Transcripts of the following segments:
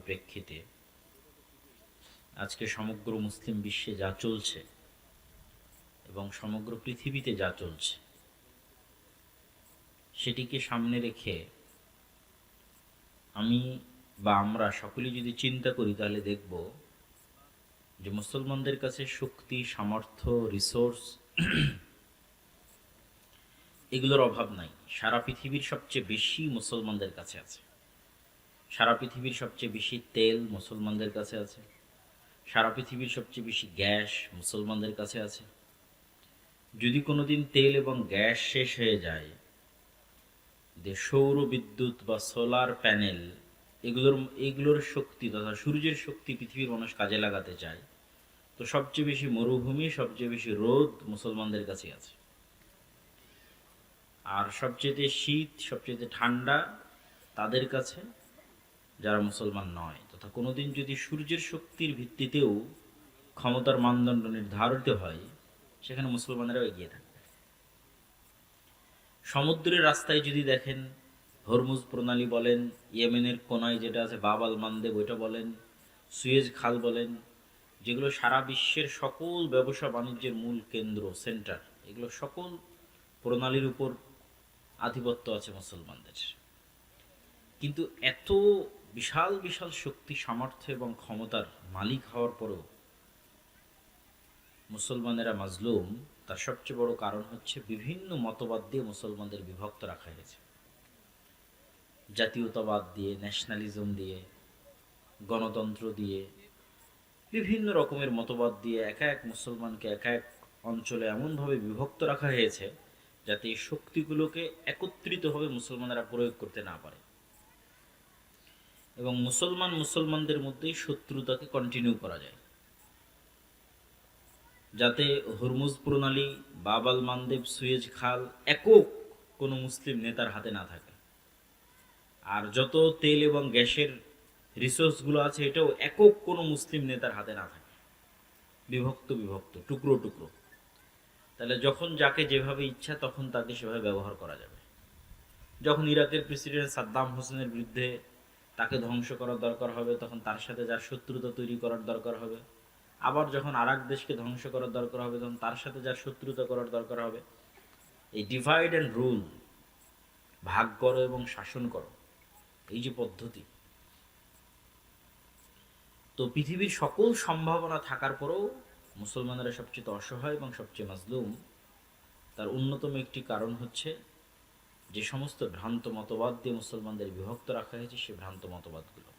প্রেক্ষিতে আজকে সমগ্র মুসলিম বিশ্বে যা চলছে এবং সমগ্র পৃথিবীতে যা চলছে সেটিকে সামনে রেখে আমি বা আমরা সকলেই যদি চিন্তা করি তাহলে দেখব যে মুসলমানদের কাছে শক্তি, সামর্থ্য, রিসোর্স এগুলোর অভাব নাই। সারা পৃথিবীর সবচেয়ে বেশি মুসলমানদের কাছে আছে। সারা পৃথিবীর সবচেয়ে বেশি তেল মুসলমানদের কাছে আছে। সারা পৃথিবীর সবচেয়ে বেশি গ্যাস মুসলমানদের কাছে আছে। যদি কোনোদিন তেল এবং গ্যাস শেষ হয়ে যায়, যে সৌর বিদ্যুৎ বা সোলার প্যানেল এগুলোর শক্তি তথা সূর্যের শক্তি পৃথিবীর মানুষ কাজে লাগাতে চায়, তো সবচেয়ে বেশি মরুভূমি, সবচেয়ে বেশি রোদ মুসলমানদের কাছে আছে। আর সবচেয়ে শীত, সবচেয়ে ঠান্ডা তাদের কাছে যারা মুসলমান নয়। তথা কোনোদিন যদি সূর্যের শক্তির ভিত্তিতেও ক্ষমতার মানদণ্ড নির্ধারিত হয়, সেখানে মুসলমানেরাও এগিয়ে থাকবে। সমুদ্রের রাস্তায় যদি দেখেন, হরমুজ প্রণালী বলেন, ইয়েমেনের কোনায় যেটা আছে বাব আল মানদেব ওইটা বলেন, সুয়েজ খাল বলেন, যেগুলো সারা বিশ্বের সকল ব্যবসা বাণিজ্যের মূল কেন্দ্র, সেন্টার, এগুলো সকল প্রণালীর উপর আধিপত্য আছে মুসলমানদের। কিন্তু এত বিশাল বিশাল শক্তি, সামর্থ্য এবং ক্ষমতার মালিক হওয়ার পরেও মুসলমানেরা মাজলুম। তার সবচেয়ে বড় কারণ হচ্ছে বিভিন্ন মতবাদ দিয়ে মুসলমানদের বিভক্ত রাখা হয়েছে। জাতীয়তাবাদ দিয়ে, ন্যাশনালিজম দিয়ে, গণতন্ত্র দিয়ে, বিভিন্ন রকমের মতবাদ দিয়ে এক এক মুসলমানকে এক এক অঞ্চলে এমনভাবে বিভক্ত রাখা হয়েছে যাতে এই শক্তিগুলোকে একত্রিতভাবে মুসলমানেরা প্রয়োগ করতে না পারে এবং মুসলমানদের মধ্যেই শত্রুতাকে কন্টিনিউ করা যায়, যাতে হরমুজ প্রণালী, বাব আল মানদেব, সুয়েজ খাল একক কোনো মুসলিম নেতার হাতে না থাকে। আর যত তেল এবং গ্যাসের রিসোর্সগুলো আছে এটাও একক কোনো মুসলিম নেতার হাতে না থাকে, বিভক্ত বিভক্ত, টুকরো টুকরো। তাহলে যখন যাকে যেভাবে ইচ্ছা তখন তাকে সেভাবে ব্যবহার করা যাবে। যখন ইরাকের প্রেসিডেন্ট সাদ্দাম হোসেনের বিরুদ্ধে তাকে ধ্বংস করার দরকার হবে, তখন তার সাথে যার শত্রুতা তৈরি করার দরকার হবে। আবার যখন আরেক দেশকে ধ্বংস করার দরকার হবে, তখন তার সাথে যার শত্রুতা করার দরকার হবে। এই ডিভাইড অ্যান্ড রুল, ভাগ করো এবং শাসন করো, এই যে পদ্ধতি, তো পৃথিবীর সকল সম্ভাবনা থাকার পরেও মুসলমানেরা সবচেয়ে অসহায় এবং সবচেয়ে মাজলুম। তার অন্যতম একটি কারণ হচ্ছে যে সমস্ত ভ্রান্ত মতবাদ দিয়ে মুসলমানদের বিভক্ত রাখা হয়েছে, সে ভ্রান্ত মতবাদগুলো।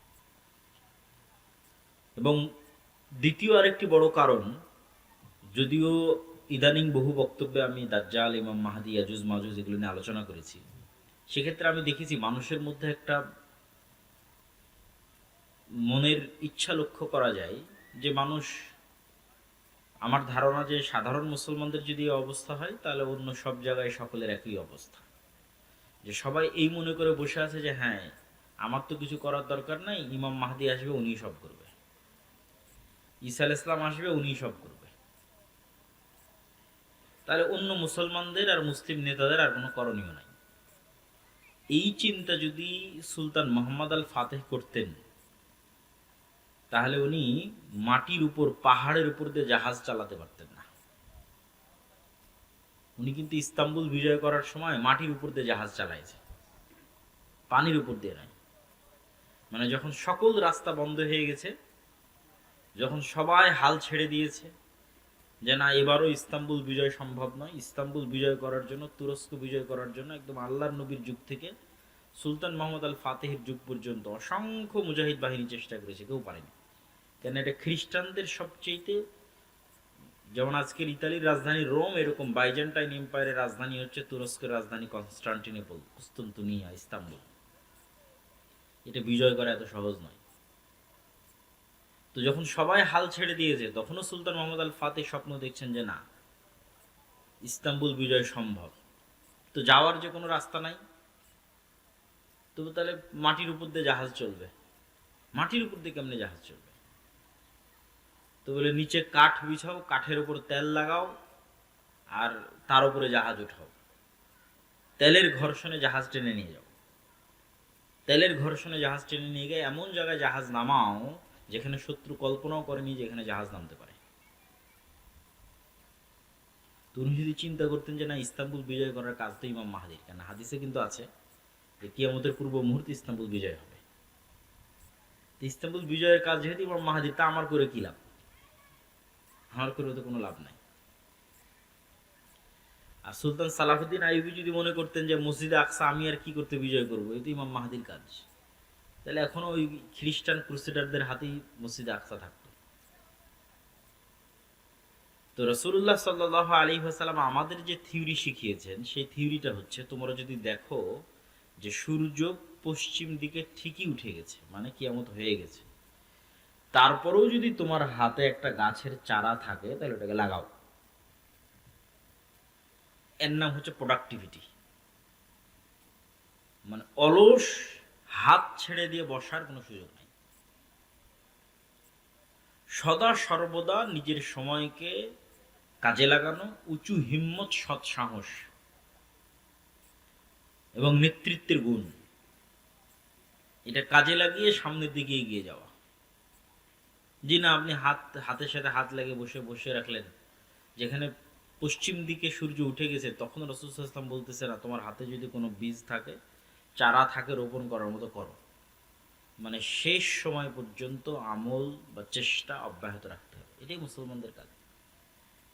এবং দ্বিতীয় আরেকটি বড় কারণ, যদিও ইদানিং বহু বক্তব্যে আমি দাজ্জাল, ইমাম মাহদি, ইয়াজুজ মাজুজ এগুলো নিয়ে আলোচনা করেছি, সেক্ষেত্রে আমি দেখেছি মানুষের মধ্যে একটা মনের ইচ্ছা লক্ষ্য করা যায় যে মানুষ, আমার ধারণা যে সাধারণ মুসলমানদের যদি এই অবস্থা হয় তাহলে অন্য সব জায়গায় সকলের একই অবস্থা, যে সবাই এই মনে করে বসে আছে যে হ্যাঁ আমার তো কিছু করার দরকার নাই, ইমাম মাহদি আসবে উনি সব করবে, ঈসা আলাইহিস সালাম আসবে উনি সব করবে, তাহলে অন্য মুসলমানদের আর মুসলিম নেতাদের আর কোনো করণীয় নাই। এই চিন্তা যদি সুলতান মোহাম্মদ আল ফাতেহ করতেন তাহলে উনি মাটির উপর, পাহাড়ের উপর দিয়ে জাহাজ চালাতে পারতেন না। উনি কিন্তু ইস্তাম্বুল বিজয় করার সময় মাটির উপর দিয়ে জাহাজ চালাইছে, পানির উপর দিয়ে নয়। মানে যখন সকল রাস্তা বন্ধ হয়ে গেছে, যখন সবাই হাল ছেড়ে দিয়েছে যে না এবারও ইস্তাম্বুল বিজয় সম্ভব নয়, ইস্তাম্বুল বিজয় করার জন্য, তুরস্ক বিজয় করার জন্য একদম আল্লাহর নবীর যুগ থেকে সুলতান মোহাম্মদ আল ফাতেহের যুগ পর্যন্ত অসংখ্য মুজাহিদ বাহিনী চেষ্টা করেছে, কেউ পারেনি। কেন? এটা খ্রিস্টানদের সবচেয়ে, যেমন আজকের ইতালির রাজধানী রোম, এরকম বাইজেন্টাইন এম্পায়ারের রাজধানী হচ্ছে তুরস্কের রাজধানী কনস্টান্টিনোপল, কুস্তুনতুনিয়া, ইস্তাম্বুল। এটা বিজয় করা এত সহজ নয়। তো যখন সবাই হাল ছেড়ে দিয়েছে তখনও সুলতান মোহাম্মদ আল ফাতেহ স্বপ্ন দেখছেন যে না ইস্তাম্বুল বিজয় সম্ভব। তো যাওয়ার যে কোনো রাস্তা নাই, তবু তাহলে মাটির উপর দিয়ে জাহাজ চলবে। মাটির উপর দিয়ে কেমনে জাহাজ চলবে? তো বলে নিচে কাঠ বিছাও, কাঠের উপর তেল লাগাও, আর তার উপরে জাহাজ উঠাও, তেলের ঘর্ষণে জাহাজ টেনে নিয়ে যাও। তেলের ঘর্ষণে জাহাজ টেনে নিয়ে গিয়ে এমন জায়গায় জাহাজ নামাও যেখানে শত্রু কল্পনাও করেনি যে এখানে জাহাজ নামতে পারে। তুমি যদি চিন্তা করতেন যে না, ইস্তাম্বুল বিজয় করার কাজ তো ইমাম মাহাদির, কেন হাদিসে কিন্তু আছে যে কিয়ামতের পূর্ব মুহূর্তে ইস্তাম্বুল বিজয় হবে। ইস্তাম্বুল বিজয়ের কাজ যেহেতু ইমাম মাহাদির, তা আমার করে কি লাভ? আমার করে তো কোনো লাভ নাই। আর সুলতান সালাহুদ্দিন আইয়ুবী যদি মনে করতেন যে মসজিদে আকসা আমি আর কি করতে বিজয় করবো, এই তো ইমাম মাহাদির কাজ, তাহলে এখনো ওই খ্রিস্টান ক্রুসেডারদের হাতেই মসজিদে আকসা থাকতো। তো রাসূলুল্লাহ সাল্লাল্লাহু আলাইহি ওয়াসাল্লাম আমাদের যে থিওরি শিখিয়েছেন, সেই থিওরিটা হচ্ছে, তোমরা যদি দেখো যে সূর্য পশ্চিম দিকে ঠিকই উঠে গেছে, মানে কিয়ামত হয়ে গেছে, তারপরেও যদি তোমার হাতে একটা গাছের চারা থাকে, তাহলে ওটাকে লাগাও। এর নাম হচ্ছে প্রোডাক্টিভিটি। মানে অলস হাত ছেড়ে দিয়ে বসার কোনো সুযোগ নেই। সদা সর্বদা নিজের সময়কে কাজে লাগানো, উঁচু হিম্মত, সৎ সাহস এবং নেতৃত্বের গুণ, এটা কাজে লাগিয়ে সামনের দিকে এগিয়ে যাওয়া। জি না, আপনি হাতের সাথে হাত লাগিয়ে বসে রাখলেন, যেখানে পশ্চিম দিকে সূর্য উঠে গেছে, তখন রাসূল সাল্লাল্লাহু আলাইহি ওয়াসাল্লাম বলতেছে না, তোমার হাতে যদি কোনো বীজ থাকে, চারা থাকে, রোপণ করার মতো করো। মানে শেষ সময় পর্যন্ত আমল বা চেষ্টা অব্যাহত রাখতে হবে। এটাই মুসলমানদের কাজ।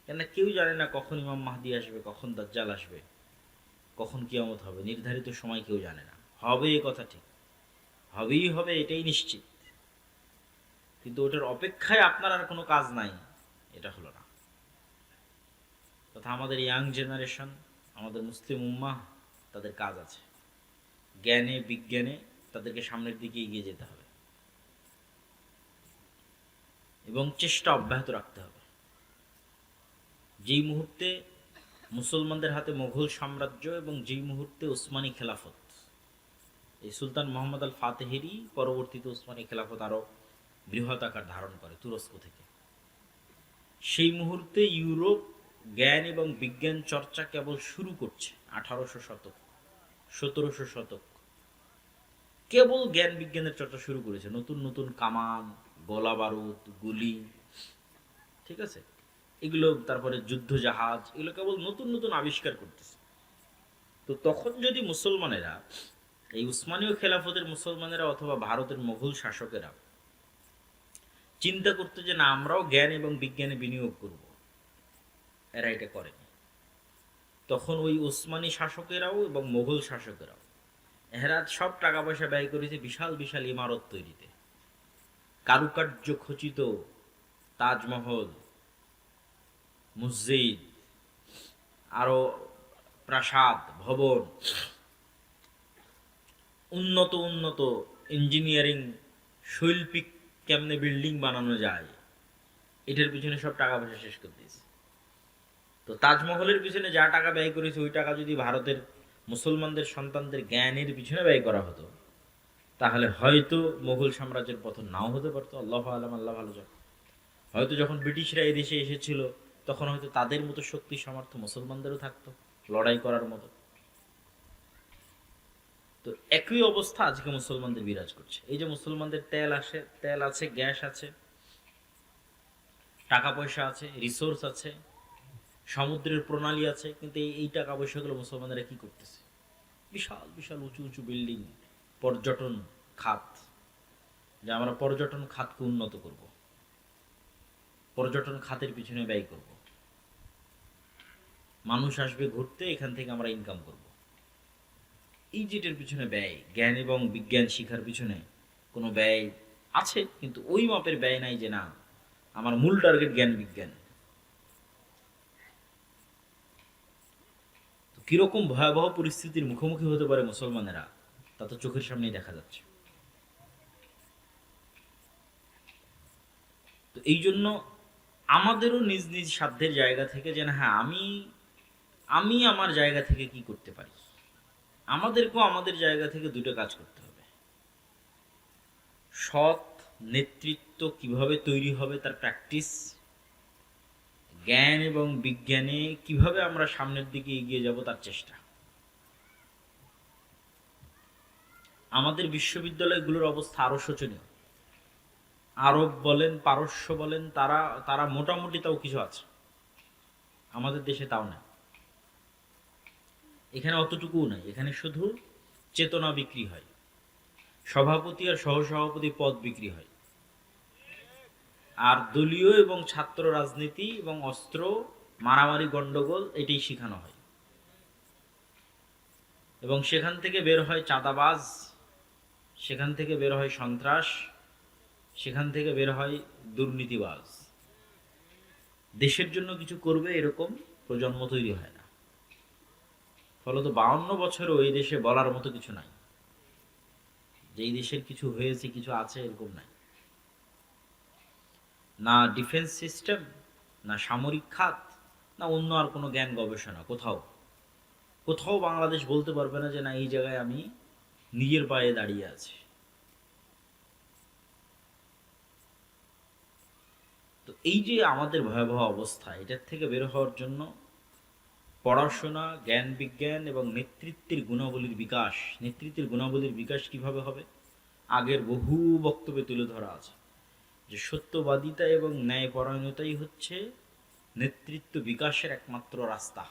কেন কেউ জানে না কখন ইমাম মাহদি আসবে, কখন দাজ্জাল আসবে, কখন কিয়ামত হবে, নির্ধারিত সময় কেউ জানে না। হবে এ কথা ঠিক, হবেই হবে, এটাই নিশ্চিত, কিন্তু ওটার অপেক্ষায় আপনার আর কোনো কাজ নাই, এটা হলো না তথা আমাদের ইয়াং জেনারেশন, আমাদের মুসলিম উম্মাহ, তাদের কাজ আছে। জ্ঞানে বিজ্ঞানে তাদেরকে সামনের দিকে এগিয়ে যেতে হবে এবং চেষ্টা অব্যাহত রাখতে হবে। যেই মুহূর্তে মুসলমানদের হাতে মোগল সাম্রাজ্য এবং যেই মুহূর্তে উসমানী খেলাফত, এই সুলতান মোহাম্মদ আল ফাতেহেরই পরবর্তীতে উসমানী খেলাফত আরও বৃহৎ আকার ধারণ করে তুরস্ক থেকে, সেই মুহূর্তে ইউরোপ জ্ঞান এবং বিজ্ঞান চর্চা কেবল শুরু করছে। 1800 শতক, 1700 শতক কেবল জ্ঞান বিজ্ঞানের চর্চা শুরু করেছে। নতুন নতুন কামান, গোলা বারুদ, গুলি, ঠিক আছে, এগুলো, তারপরে যুদ্ধ জাহাজ, এগুলো কেবল নতুন নতুন আবিষ্কার করতেছে। তো তখন যদি মুসলমানেরা, এই উসমানীয় খেলাফতের মুসলমানেরা অথবা ভারতের মোগল শাসকেরা চিন্তা করতে যে না, আমরাও জ্ঞান এবং বিজ্ঞানে বিনিয়োগ করব, এরা এটা করেনি। তখন ওই উসমানী শাসকেরাও এবং মোগল শাসকেরাও এরা সব টাকা পয়সা ব্যয় করেছে বিশাল বিশাল ইমারত তৈরিতে, কারুকার্য খচিত তাজমহল, মসজিদ, আরো প্রাসাদ, ভবন, উন্নত উন্নত ইঞ্জিনিয়ারিং, শৈল্পিক কেমনে বিল্ডিং বানানো যায়, এটার পিছনে সব টাকা পয়সা শেষ করে দিয়েছে। তো তাজমহলের পিছনে যা টাকা ব্যয় করেছে, ওই টাকা যদি ভারতের মুসলমানদের সন্তানদের জ্ঞানের পিছনে ব্যয় করা হতো, তাহলে হয়তো মোগল সাম্রাজ্যের পতন নাও হতে পারতো। আল্লাহ আলম, আল্লাহ ভালো জানে। হয়তো যখন ব্রিটিশরা এই দেশে এসেছিল, তখন হয়তো তাদের মতো শক্তি সামর্থ্য মুসলমানদেরও থাকতো লড়াই করার মতো। তো একই অবস্থা আজকে মুসলমানদের বিরাজ করছে। এই যে মুসলমানদের তেল আছে, গ্যাস আছে, টাকা পয়সা আছে, রিসোর্স আছে, সমুদ্রের প্রণালী আছে, কিন্তু এই টাকা পয়সাগুলো মুসলমানেরা কি করতেছে? বিশাল বিশাল উঁচু উঁচু বিল্ডিং, পর্যটন খাত, যে আমরা পর্যটন খাতকে উন্নত করব, পর্যটন খাতের পিছনে ব্যয় করব, মানুষ আসবে ঘুরতে, এখান থেকে আমরা ইনকাম করব। এই যেটার পিছনে ব্যয়, জ্ঞান এবং বিজ্ঞান শিখার পিছনে কোনো ব্যয় আছে, কিন্তু ওই মাপের ব্যয় নাই যে না, আমার মূল টার্গেট জ্ঞান বিজ্ঞান। তো কিরকম ভয়াবহ পরিস্থিতির মুখোমুখি হতে পারে মুসলমানেরা, তা তো চোখের সামনেই দেখা যাচ্ছে। তো এই জন্য আমাদেরও নিজ নিজ সাধ্যের জায়গা থেকে যে না, হ্যাঁ, আমি আমি আমার জায়গা থেকে কি করতে পারি, আমাদেরকেও আমাদের জায়গা থেকে দুটো কাজ করতে হবে। সৎ নেতৃত্ব কিভাবে তৈরি হবে তার প্র্যাকটিস, জ্ঞান এবং বিজ্ঞানে কিভাবে আমরা সামনের দিকে এগিয়ে যাব তার চেষ্টা। আমাদের বিশ্ববিদ্যালয়গুলোর অবস্থা আরো শোচনীয়। আরব বলেন, পারস্য বলেন, তারা তারা মোটামুটি তাও কিছু আছে, আমাদের দেশে তাও না। এখানে অতটুকুও নাই, এখানে শুধু চেতনা বিক্রি হয়, সভাপতি আর সহসভাপতি পদ বিক্রি হয়, আর দলীয় এবং ছাত্র রাজনীতি এবং অস্ত্র মারামারি গন্ডগোল এটাই শেখানো হয়। এবং সেখান থেকে বের হয় চাঁদাবাজ, সেখান থেকে বের হয় সন্ত্রাস, সেখান থেকে বের হয় দুর্নীতিবাজ। দেশের জন্য কিছু করবে এরকম প্রজন্ম তৈরি হয় না। ফলত 52 বছরও এই দেশে বলার মতো কিছু নাই, যে এই দেশের কিছু হয়েছে, কিছু আছে, এরকম নাই। না ডিফেন্স সিস্টেম, না সামরিক খাত, না অন্য আর কোনো জ্ঞান গবেষণা। কোথাও কোথাও বাংলাদেশ বলতে পারবে না যে না এই জায়গায় আমি নিজের পায়ে দাঁড়িয়ে আছি। তো এই যে আমাদের ভয়াবহ অবস্থা, এটার থেকে বের হওয়ার জন্য পড়াশোনা, জ্ঞান বিজ্ঞান এবং নেতৃত্বের গুণাবলীর বিকাশ। নেতৃত্বের গুণাবলীর বিকাশ কিভাবে হবে? আগের বহু বক্তব্যে তুলে ধরা আছে যে সত্যবাদিতা এবং ন্যায়পরায়ণতাই হচ্ছে নেতৃত্ব বিকাশের একমাত্র রাস্তা।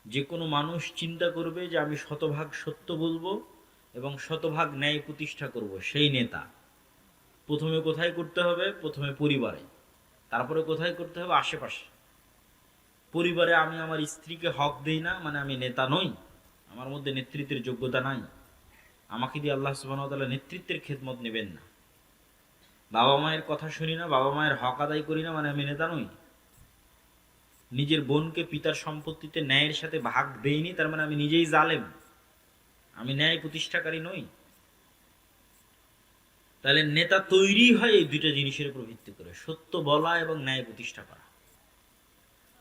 যে কোনো মানুষ চিন্তা করবে যে আমি শতভাগ সত্য বলবো এবং শতভাগ ন্যায় প্রতিষ্ঠা করব, সেই নেতা। প্রথমে কোথায় করতে হবে? প্রথমে পরিবারে, তারপরে কোথায় করতে হবে? আশেপাশে। পরিবারে আমি আমার স্ত্রীকে হক দেই না, মানে আমি নেতা নই, আমার মধ্যে নেতৃত্বের যোগ্যতা নাই, আমাকে দিয়ে আল্লাহ সুবহানাহু ওয়া তাআলা নেতৃত্বের খেদমত নেবেন না। বাবা মায়ের কথা শুনি না, বাবা মায়ের হক আদায় করি না, মানে আমি নেতা নই। নিজের বোনকে পিতার সম্পত্তিতে ন্যায়ের সাথে ভাগ দেইনি, তার মানে আমি নিজেই জালেম, আমি ন্যায় প্রতিষ্ঠাকারী নই। তাহলে নেতা তৈরি হয় এই দুইটা জিনিসের উপর ভিত্তি করে, সত্য বলা এবং ন্যায় প্রতিষ্ঠা করা।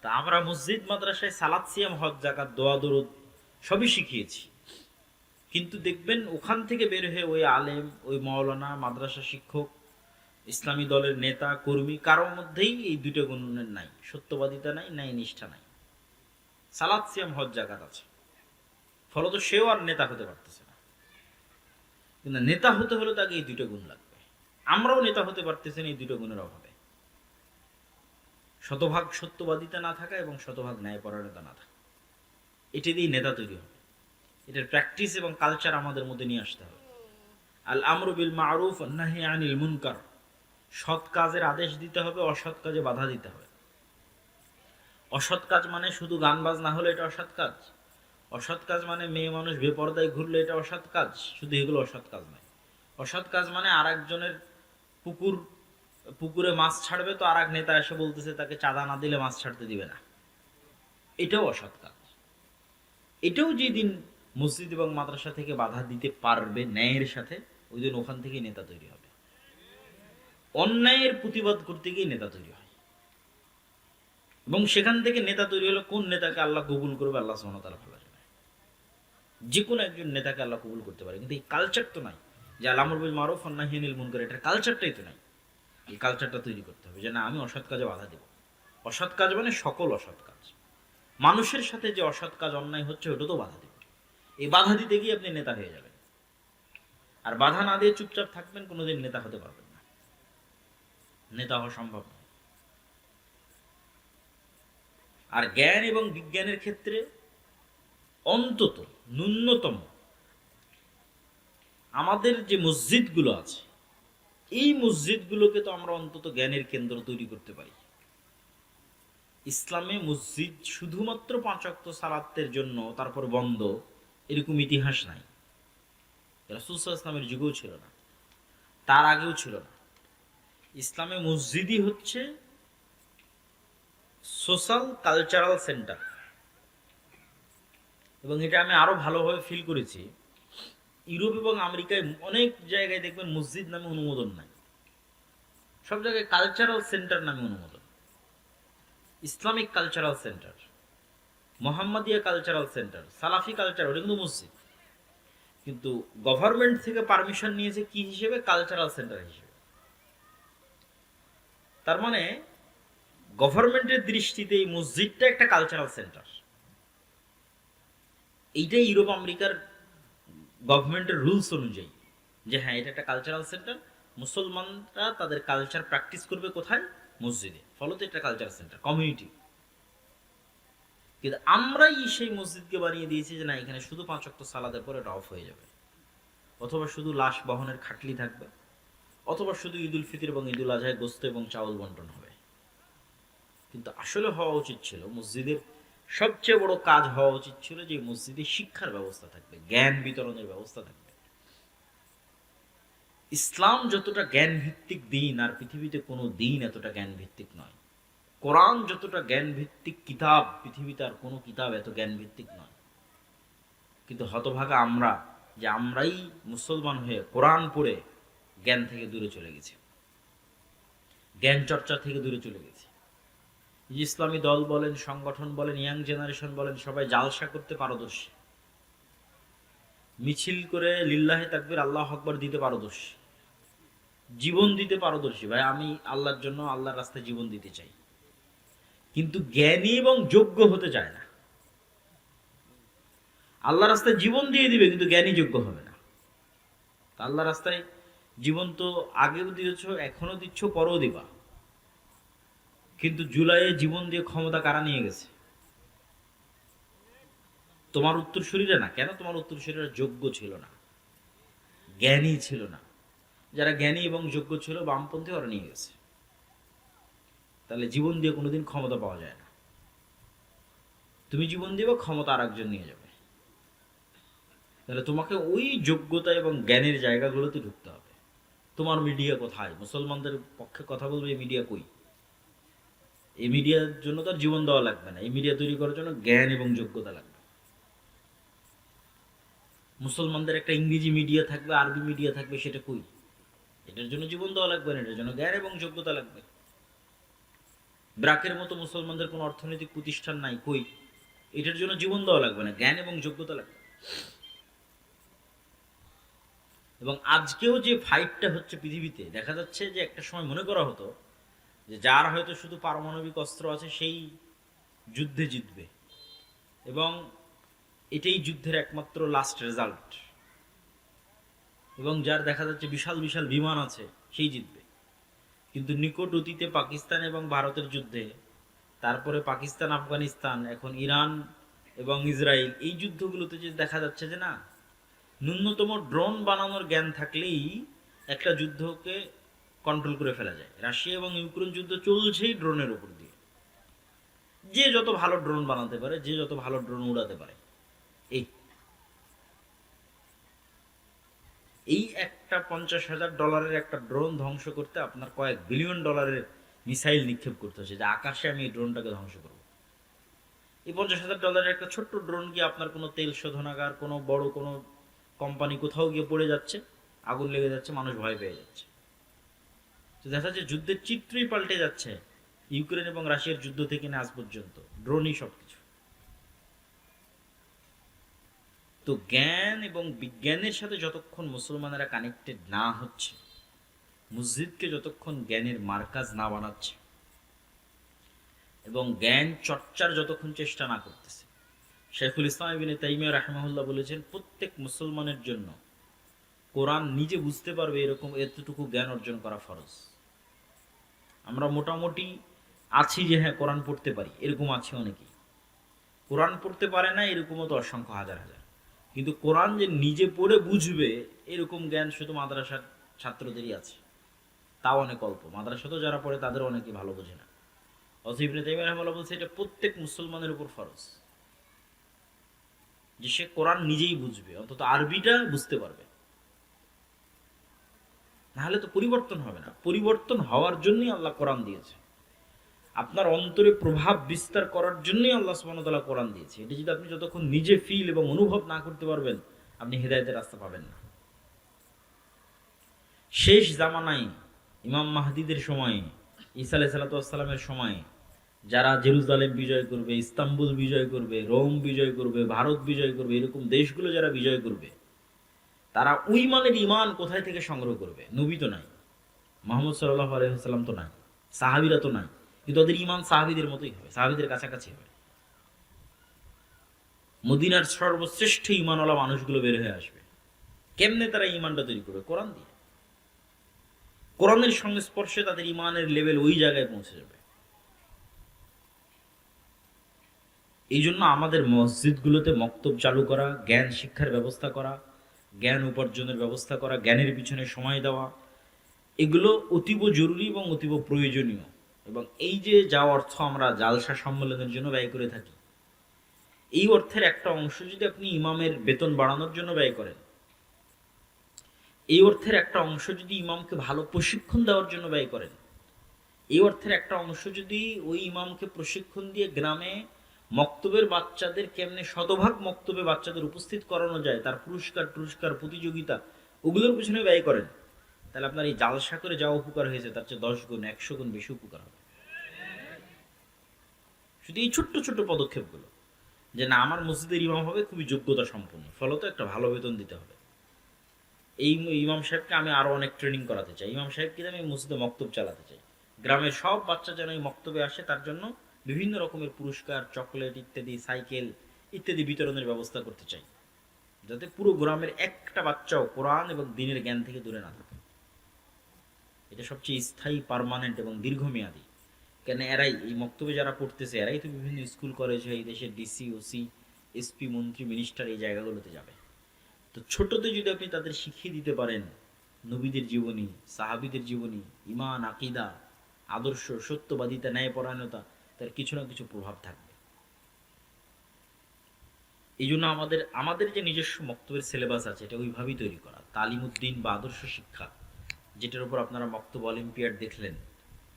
তা আমরা মসজিদ মাদ্রাসায় সালাত, সিয়াম, হজ, যাকাত, দোয়া দরুদ সবই শিখিয়েছি, কিন্তু দেখবেন ওখান থেকে বের হয়ে ওই আলেম, ওই মাওলানা, মাদ্রাসা শিক্ষক, ইসলামী দলের নেতা কর্মী, কারোর মধ্যেই এই দুটো গুণের নাই, সত্যবাদিতা নাই, ন্যায় নিষ্ঠা নাই। সালাত, সিয়াম, হজ, যাকাত আছে, ফলত সেও আর নেতা হতে পারতেছে না। কিন্তু নেতা হতে হলে তাকে এই দুটো গুণ লাগবে। আমরাও নেতা হতে পারতেছি না এই দুটো গুণের অভাবে। শতভাগ সত্যবাদিতা না থাকা এবং শতভাগ ন্যায়পরায়ণতা না থাকা, এটা দিয়েই নেতা তৈরি হবে। এটার প্র্যাকটিস এবং কালচার আমাদের মধ্যে নিয়ে আসতে হবে। আল আমরু বিল মারুফ ওয়ান নাহি আনিল মুনকার, সৎ কাজের আদেশ দিতে হবে, অসৎ কাজে বাধা দিতে হবে। অসৎ কাজ মানে শুধু গান বাজনা হলে এটা অসৎ কাজ, অসৎ কাজ মানে মেয়ে মানুষ বেপরদায় ঘুরলে এটা অসৎ কাজ, শুধু এগুলো অসৎ কাজ নয়। অসৎ কাজ মানে আর একজনের পুকুরে মাছ ছাড়বে, তো আর এক নেতা এসে বলতেছে তাকে চাঁদা না দিলে মাছ ছাড়তে দিবে না, এটাও অসৎ কাজ। এটাও যেদিন মসজিদ এবং মাদ্রাসা থেকে বাধা দিতে পারবে ন্যায়ের সাথে, ওই দিন ওখান থেকেই নেতা তৈরি হবে। অন্যায়ের প্রতিবাদ করতে গিয়ে নেতা তৈরি হয়, এবং সেখান থেকে নেতা তৈরি হলো। কোন নেতাকে আল্লাহ কবুল করবে? আল্লাহ সুবহানাহু ওয়া তাআলা ভালো জানে। যে কোনো একজন নেতাকে আল্লাহ কবুল করতে পারে, কিন্তু এই কালচার তো নাই যে আল আমরু বিল মারুফ ওয়ান নাহি আনিল মুনকার, এটার কালচারটাই তো নাই। এই কালচারটা তৈরি করতে হবে যে না, আমি অসৎ কাজে বাধা দেব। অসৎ কাজ মানে সকল অসৎ কাজ, মানুষের সাথে যে অসৎ কাজ অন্যায় হচ্ছে ওটা তো বাধা দেব। এই বাধা দিতে গিয়ে আপনি নেতা হয়ে যাবেন, আর বাধা না দিয়ে চুপচাপ থাকবেন, কোনোদিন নেতা হতে পারবেন না, নেতা হওয়া সম্ভব নয়। আর জ্ঞান এবং বিজ্ঞানের ক্ষেত্রে অন্তত ন্যূনতম আমাদের যে মসজিদগুলো আছে, এই মসজিদগুলোকে তো আমরা অন্তত জ্ঞানের কেন্দ্র তৈরি করতে পারি। ইসলামে মসজিদ শুধুমাত্র 5 ওয়াক্ত সালাতের জন্য তারপর বন্ধ, এরকম ইতিহাস নাই। রাসূল সাল্লাল্লাহু আলাইহি ওয়াসাল্লামের যুগেও ছিল না, তার আগেও ছিল না। ইসলামে মসজিদই হচ্ছে সোশ্যাল কালচারাল সেন্টার। এবং এটা আমি আরো ভালোভাবে ফিল করেছি, ইউরোপ এবং আমেরিকায় অনেক জায়গায় দেখবেন মসজিদ নামে অনুমোদন নাই, সব জায়গায় কালচারাল সেন্টার নামে অনুমোদন। Islamic cultural centre, Mohammadia cultural centre, সালাফি কালচার, ওটা কিন্তু মসজিদ। কিন্তু গভর্নমেন্ট থেকে পারমিশন নিয়েছে কি হিসেবে? কালচারাল সেন্টার হিসেবে। তার মানে গভর্নমেন্টের দৃষ্টিতে এই মসজিদটা একটা কালচারাল সেন্টার। এইটাই ইউরোপ আমেরিকার গভর্নমেন্টের রুলস অনুযায়ী যে হ্যাঁ এটা একটা কালচারাল সেন্টার, মুসলমানরা তাদের কালচার প্র্যাকটিস করবে কোথায়? মসজিদে, ফলত এটা কালচার সেন্টার, কমিউনিটি। কিন্তু আমরাই সেই মসজিদকে বানিয়ে দিয়েছি যে না এখানে শুধু 5 ওয়াক্ত সালাতের পর এটা অফ হয়ে যাবে, অথবা শুধু লাশ বহনের খাটলি থাকবে, অথবা শুধু ঈদুল ফিতর এবং ঈদুল আজহায় গোস্ত এবং চাউল বন্টন হবে। কিন্তু আসলে হওয়া উচিত ছিল, মসজিদের সবচেয়ে বড় কাজ হওয়া উচিত ছিল যে মসজিদে শিক্ষার ব্যবস্থা থাকবে, জ্ঞান বিতরণের ব্যবস্থা থাকবে। ইসলাম যতটা জ্ঞান ভিত্তিক দিন, আর পৃথিবীতে কোনো দিন এতটা জ্ঞান ভিত্তিক নয়। কোরআন যতটা জ্ঞান ভিত্তিক কিতাব, পৃথিবীতে আর কোনো কিতাব এত জ্ঞান ভিত্তিক নয়। কিন্তু হতভাগা আমরা, যে আমরাই মুসলমান হয়ে কোরআন পড়ে জ্ঞান থেকে দূরে চলে গেছি, জ্ঞান চর্চা থেকে দূরে চলে গেছি। ইসলামী দল বলেন, সংগঠন বলেন, ইয়াং জেনারেশন বলেন, সবাই জালসা করতে পারদর্শী, মিছিল করে লিল্লাহে তাকবীর আল্লাহু আকবার দিতে পারদর্শী, জীবন দিতে পারদর্শী। ভাই আমি আল্লাহর জন্য আল্লাহর রাস্তায় জীবন দিতে চাই, কিন্তু জ্ঞানী এবং যোগ্য হতে চায় না। আল্লাহর রাস্তায় জীবন দিয়ে দিবে কিন্তু জ্ঞানী যোগ্য হবে না। আল্লাহর রাস্তায় জীবন তো আগেও দিয়েছ, এখনো দিচ্ছ, পরেও দিবা। কিন্তু জুলাইয়ে জীবন দিয়ে ক্ষমতা কারা নিয়ে গেছে? তোমার উত্তরসূরিরা না। কেন? তোমার উত্তরসূরিরা যোগ্য ছিল না, জ্ঞানী ছিল না। যারা জ্ঞানী এবং যোগ্য ছিল বামপন্থী, ওরা নিয়ে গেছে। তাহলে জীবন দিয়ে কোনোদিন ক্ষমতা পাওয়া যায় না। তুমি জীবন দিবে, ক্ষমতা আর একজন নিয়ে যাবে। তাহলে তোমাকে ওই যোগ্যতা এবং জ্ঞানের জায়গাগুলোতে ঢুকতে হবে। তোমার মিডিয়া কোথায়? মুসলমানদের পক্ষে কথা বলবে, এই মিডিয়া কই? এই মিডিয়ার জন্য তার জীবন দেওয়া লাগবে না, এই মিডিয়া তৈরি করার জন্য জ্ঞান এবং যোগ্যতা লাগবে। মুসলমানদের একটা ইংরেজি মিডিয়া থাকবে, আরবি মিডিয়া থাকবে, সেটা কই? এটার জন্য জীবন দেওয়া লাগবে না, এটার জন্য জ্ঞান এবং যোগ্যতা লাগবে। ব্রাকের মতো মুসলমানদের কোনো অর্থনৈতিক প্রতিষ্ঠান নাই, কই? এটার জন্য জীবন দেওয়া লাগবে না, জ্ঞান এবং যোগ্যতা লাগবে। এবং আজকেও যে ফাইটটা হচ্ছে পৃথিবীতে, দেখা যাচ্ছে যে একটা সময় মনে করা হতো যে যার হয়তো শুধু পারমাণবিক অস্ত্র আছে সেই যুদ্ধে জিতবে, এবং এটাই যুদ্ধের একমাত্র লাস্ট রেজাল্ট, এবং যার দেখা যাচ্ছে বিশাল বিশাল বিমান আছে সেই জিতবে। কিন্তু নিকট অতীতে পাকিস্তান এবং ভারতের যুদ্ধে, তারপরে পাকিস্তান আফগানিস্তান, এখন ইরান এবং ইসরায়েল, এই যুদ্ধগুলোতে যে দেখা যাচ্ছে যে না, ন্যূনতম ড্রোন বানানোর জ্ঞান থাকলেই একটা যুদ্ধকে কন্ট্রোল করে ফেলা যায়। রাশিয়া এবং ইউক্রেন যুদ্ধ চলছেই ড্রোনের উপর দিয়ে। যে যত ভালো ড্রোন বানাতে পারে, যে যত ভালো ড্রোন উড়াতে পারে, এই একটা $50,000 একটা ড্রোন ধ্বংস করতে আপনার কয়েক বিলিয়ন ডলারের মিসাইল নিক্ষেপ করতে হচ্ছে, যে আকাশে আমি এই ড্রোনটাকে ধ্বংস করব। এই $50,000 একটা ছোট্ট ড্রোন গিয়ে আপনার কোনো তেল শোধনাগার, কোনো বড় কোনো কোম্পানি কোথাও গিয়ে পড়ে যাচ্ছে, আগুন লেগে যাচ্ছে, মানুষ ভয় পেয়ে যাচ্ছে। তো দেখা যাচ্ছে যুদ্ধের চিত্রই পাল্টে যাচ্ছে, ইউক্রেন এবং রাশিয়ার যুদ্ধ থেকে না আজ পর্যন্ত ড্রোনই সবকিছু। তো জ্ঞান এবং বিজ্ঞানের সাথে যতক্ষণ মুসলমানেরা কানেক্টেড না হচ্ছে, মসজিদকে যতক্ষণ জ্ঞানের মার্কাজ না বানাচ্ছে, এবং জ্ঞান চর্চার যতক্ষণ চেষ্টা না করতেছে, শেখুল ইসলাম ইবনে তাইমিয়া রাহিমাহুল্লাহ বলেছেন প্রত্যেক মুসলমানের জন্য কোরআন নিজে বুঝতে পারবে এরকম এতটুকু জ্ঞান অর্জন করা ফরজ। আমরা মোটামুটি আছি যে হ্যাঁ কোরআন পড়তে পারি, এরকম আছে অনেকেই। কোরআন পড়তে পারে না এরকমও তো অসংখ্য হাজার হাজার। কিন্তু কোরআন যে নিজে পড়ে বুঝবে এরকম জ্ঞান শুধু মাদ্রাসার ছাত্রদেরই আছে, তাও অনেক অল্প। মাদ্রাসাতেও যারা পড়ে তাদের অনেকে ভালো বোঝে না। অতএব ইবনে তাইমিয়া রাহিমাহুল্লাহ বলছে এটা প্রত্যেক মুসলমানের উপর ফরজ, যে সে কোরআন নিজেই বুঝবে, অন্তত আরবিটা বুঝতে পারবে। নাহলে তো পরিবর্তন হবে না। পরিবর্তন হওয়ার জন্যই আল্লাহ কোরআন দিয়েছে, আপনার অন্তরে প্রভাব বিস্তার করার জন্যই আল্লাহ সুবহানাহু ওয়া তাআলা কোরআন দিয়েছে। এটা যদি আপনি যতক্ষণ নিজে ফিল এবং অনুভব না করতে পারবেন, আপনি হেদায়েতের রাস্তা পাবেন না। শেষ জামানায় ইমাম মাহদিদের সময়ে, ঈসা আলাইহিস সালামের সময়ে যারা জেরুজালেম বিজয় করবে, ইস্তাম্বুল বিজয় করবে, রোম বিজয় করবে, ভারত বিজয় করবে, এরকম দেশগুলো যারা বিজয় করবে, তারা ওই মানের ইমান কোথায় থেকে সংগ্রহ করবে? নবী তো নাই, মুহাম্মদ সাল্লাল্লাহু আলাইহি ওয়াসাল্লাম তো নাই, সাহাবীরা তো নাই, কিন্তু ওদের ইমান সাহাবীদের মতোই হবে, সাহাবীদের কাছাকাছি হবে। মদিনার সর্বশ্রেষ্ঠ ইমানওয়ালা মানুষগুলো বের হয়ে আসবে, কেমনে তারা ইমানটা তৈরি করবে? কোরআন দিয়ে। কোরআনের সংস্পর্শে তাদের ইমানের লেভেল ওই জায়গায় পৌঁছে যাবে। এই জন্য আমাদের মসজিদগুলোতে মক্তব চালু করা, জ্ঞান শিক্ষার ব্যবস্থা করা, জ্ঞান উপার্জনের ব্যবস্থা করা, জ্ঞানের পিছনে সময় দেওয়া, এগুলো অতীব জরুরি এবং অতীব প্রয়োজনীয়। এবং এই যে যা অর্থ আমরা জালসা সম্মেলনের জন্য ব্যয় করে থাকি, এই অর্থের একটা অংশ যদি আপনি ইমামের বেতন বাড়ানোর জন্য ব্যয় করেন, এই অর্থের একটা অংশ যদি ইমামকে ভালো প্রশিক্ষণ দেওয়ার জন্য ব্যয় করেন, এই অর্থের একটা অংশ যদি ওই ইমামকে প্রশিক্ষণ দিয়ে গ্রামে মক্তবের বাচ্চাদের কেমনে শতভাগ মক্তবে বাচ্চাদের উপস্থিত করানো যায়, তার পুরস্কার প্রতিযোগিতা, ওগুলোর পিছনে ব্যয় করেন, তাহলে আপনার এই জালসা করে যা উপকার হয়েছে তার চেয়ে 10 গুণ 100 গুণ বেশি উপকার হবে। শুধু এই ছোট্ট ছোট্ট পদক্ষেপগুলো, যে না আমার মসজিদের ইমাম হবে খুবই যোগ্যতা সম্পন্ন, ফলত একটা ভালো বেতন দিতে হবে, এই ইমাম সাহেবকে আমি আরো অনেক ট্রেনিং করাতে চাই, ইমাম সাহেবকে আমি মসজিদে মক্তব চালাতে চাই, গ্রামের সব বাচ্চা যেন এই মক্তবে আসে, তার জন্য বিভিন্ন রকমের পুরস্কার, চকলেট ইত্যাদি, সাইকেল ইত্যাদি বিতরণের ব্যবস্থা করতে চাই, যাতে পুরো গ্রামের একটা বাচ্চাও কোরআন এবং দ্বীনের জ্ঞান থেকে দূরে না থাকে। এটা সবচেয়ে স্থায়ী, পার্মানেন্ট এবং দীর্ঘমেয়াদী। কেন এরাই এই মক্তবে যারা পড়তেছে, এরাই তো বিভিন্ন স্কুল কলেজ এই দেশের ডিসি, ওসি, এসপি, মন্ত্রী, মিনিস্টার এই জায়গাগুলোতে যাবে। তো ছোটতে যদি আপনি তাদের শিখিয়ে দিতে পারেন নবীদের জীবনী, সাহাবীদের জীবনী, ইমান, আকিদা, আদর্শ, সত্যবাদিতা, ন্যায়পরায়ণতা, তার কিছু না কিছু প্রভাব থাকবে। এই জন্য আমাদের যে নিজস্ব মক্তবের সিলেবাস আছে, এটা ওইভাবেই তৈরি করা, তালিমউদ্দিন বা আদর্শ শিক্ষা, যেটার উপর আপনারা মক্তব অলিম্পিয়াড দেখলেন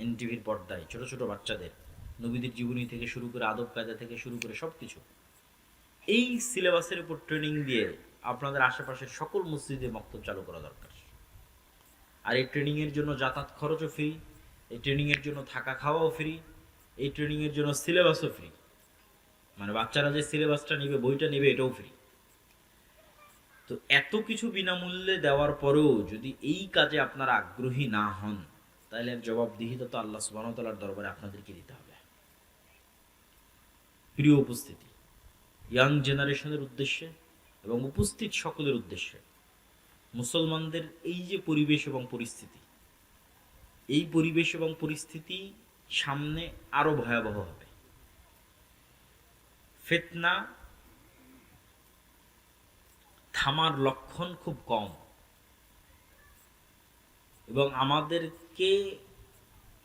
এনটিভির পর্দায়, ছোট ছোট বাচ্চাদের নবীদের জীবনী থেকে শুরু করে আদব কায়দা থেকে শুরু করে সব কিছু, এই সিলেবাসের উপর ট্রেনিং দিয়ে আপনাদের আশেপাশের সকল মসজিদে মক্তব চালু করা দরকার। আর এই ট্রেনিংয়ের জন্য যাতায়াত খরচও ফ্রি, এই ট্রেনিংয়ের জন্য থাকা খাওয়াও ফ্রি, এই ট্রেনিংয়ের জন্য সিলেবাসও ফ্রি, মানে বাচ্চারা যে সিলেবাসটা নেবে, বইটা নেবে, এটাও ফ্রি। তো এত কিছু বিনামূল্যে দেওয়ার পরেও যদি এই কাজে আপনারা আগ্রহী না হন, তাহলে এর জবাবদিহিতা তো আল্লাহ সুবহানাহু ওয়া তাআলার দরবারে আপনাদেরকে দিতে হবে। প্রিয় উপস্থিতি, ইয়াং জেনারেশনের উদ্দেশ্যে এবং উপস্থিত সকলের উদ্দেশ্যে, মুসলমানদের এই যে পরিবেশ এবং পরিস্থিতি, এই পরিবেশ এবং পরিস্থিতি সামনে আরো ভয়াবহ হবে। ফিতনা থামার লক্ষণ খুব কম, এবং আমাদেরকে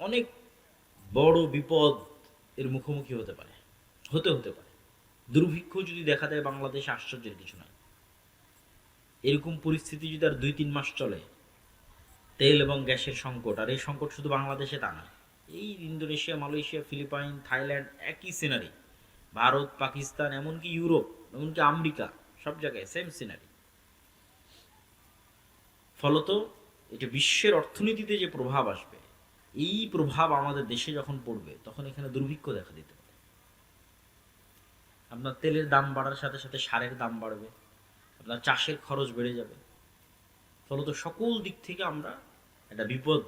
অনেক বড় বিপদ এর মুখোমুখি হতে পারে। দুর্ভিক্ষ যদি দেখা দেয় বাংলাদেশে, আশ্চর্যের কিছু নয়। এরকম পরিস্থিতি যদি আর 2-3 মাস চলে, তেল এবং গ্যাসের সংকট, আর এই সংকট শুধু বাংলাদেশে তা নয়, এই ইন্দোনেশিয়া, মালয়েশিয়া, ফিলিপাইন, থাইল্যান্ড, একই সিনারি, ভারত, পাকিস্তান, এমনকি ইউরোপ, এমনকি আমেরিকা, সব জায়গায় সেম সিনারি। ফলত এটা বিশ্বের অর্থনীতিতে যে প্রভাব আসবে, এই প্রভাব আমাদের দেশে যখন পড়বে, তখন এখানে দুর্ভিক্ষ দেখা দিতে পারে। আপনার তেলের দাম বাড়ার সাথে সাথে সারের দাম বাড়বে, আপনার চাষের খরচ বেড়ে যাবে। ফলত সকল দিক থেকে আমরা একটা বিপদ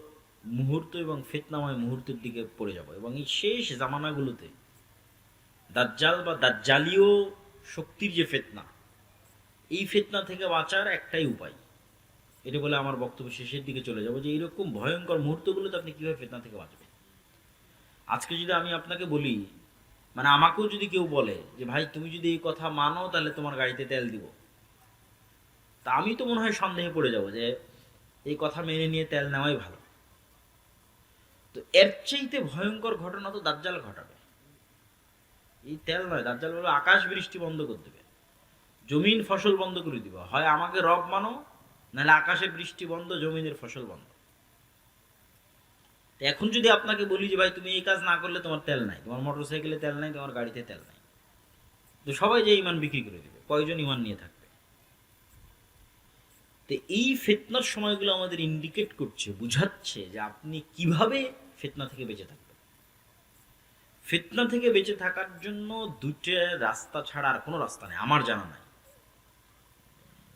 মুহূর্ত এবং ফিতনাময় মুহূর্তের দিকে পড়ে যাব। এবং এই শেষ জামানাগুলোতে দাজ্জাল বা দাজ্জালীয় শক্তির যে ফিতনা, এই ফিতনা থেকে বাঁচার একটাই উপায়, এটা বলে আমার বক্তব্য শেষের দিকে চলে যাব, যে এইরকম ভয়ঙ্কর মুহূর্তগুলোতে আপনি কীভাবে ফিতনা থেকে বাঁচবেন। আজকে যদি আমি আপনাকে বলি, মানে আমাকেও যদি কেউ বলে যে ভাই তুমি যদি এই কথা মানো তাহলে তোমার গাড়িতে তেল দিব, তা আমি তো মনে হয় সন্দেহে পড়ে যাব যে এই কথা মেনে নিয়ে তেল নেওয়াই ভালো। তো এর চাইতে ভয়ঙ্কর ঘটনা তো দাজ্জাল ঘটাবে। এই তেল নয়, দাজ্জাল বলবে আকাশ বৃষ্টি বন্ধ করে দেবে, জমিন ফসল বন্ধ করে দিবে, হয় আমাকে রব মানো, নাহলে আকাশের বৃষ্টি বন্ধ, জমিনের ফসল বন্ধ। এখন যদি আপনাকে বলি যে ভাই তুমি এই কাজ না করলে তোমার তেল নাই, তোমার মোটর সাইকেলে তেল নাই, তোমার গাড়িতে তেল নাই, তো সবাই যে ইমান বিক্রি করে দিবে, কয়জন ইমান নিয়ে থাকবে? তো এই ফিতনার সময়গুলো আমাদের ইন্ডিকেট করছে, বুঝাচ্ছে যে আপনি কিভাবে ফিতনা থেকে বেঁচে থাকবেন। ফিতনা থেকে বেঁচে থাকার জন্য দুটো রাস্তা ছাড়া আর কোনো রাস্তা নেই আমার জানা নাই,